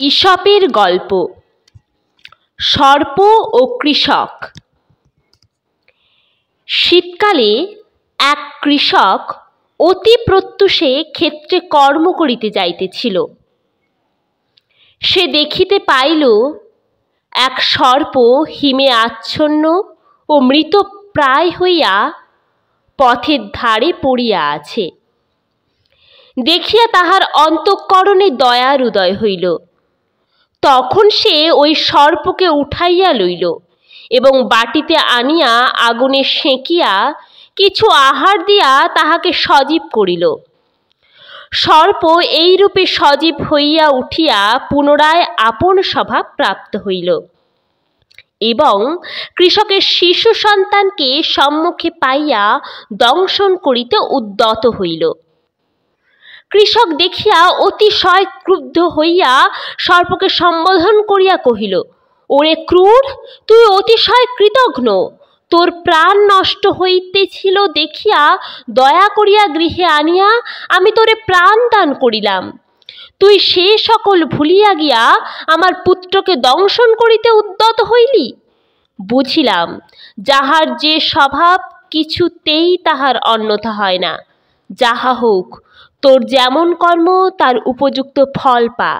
ঈশপের গল্প সর্প ও কৃষক। শীতকালে এক কৃষক অতি প্রত্যুষে ক্ষেত্রে কর্ম করিতে যাইতেছিল। সে দেখিতে পাইল এক সর্প হিমে আচ্ছন্ন ও মৃতপ্রায় হইয়া পথের ধারে পড়িয়া আছে। দেখিয়া তাহার অন্তঃকরণে দয়ার উদয় হইল। তখন সে ওই সর্পকে উঠাইয়া লইল এবং বাটিতে আনিয়া আগুনে সেঁকিয়া কিছু আহার দিয়া তাহাকে সজীব করিল। সর্প এইরূপে সজীব হইয়া উঠিয়া পুনরায় আপন স্বভাব প্রাপ্ত হইল এবং কৃষকের শিশু সন্তানকে সম্মুখে পাইয়া দংশন করিতে উদ্যত হইল। কৃষক দেখিয়া অতিশয় ক্রুদ্ধ হইয়া সর্পকে সম্বোধন করিয়া কহিল, ওরে ক্রূর, তুই অতিশয় কৃতঘ্ন। তোর প্রাণ নষ্ট হইতেছিল দেখিয়া দয়া করিয়া গৃহে আনিয়া আমি তোরে প্রাণ দান করিলাম। তুই সে সকল ভুলিয়া গিয়া আমার পুত্রকে দংশন করিতে উদ্যত হইলি। বুঝিলাম যাহার যে স্বভাব কিছুতেই তাহার অন্যথা হয় না। যাহা হোক, তোর যেমন কর্ম তার উপযুক্ত ফল পা।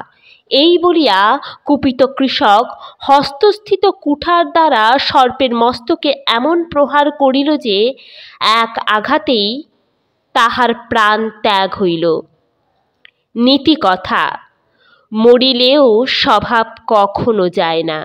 এই বলিয়া কুপিত কৃষক হস্তস্থিত কুঠার দ্বারা সর্পের মস্তকে এমন প্রহার করিল যে এক আঘাতেই তাহার প্রাণ ত্যাগ হইল। নীতি কথা, মরিলেও স্বভাব কখনো যায় না।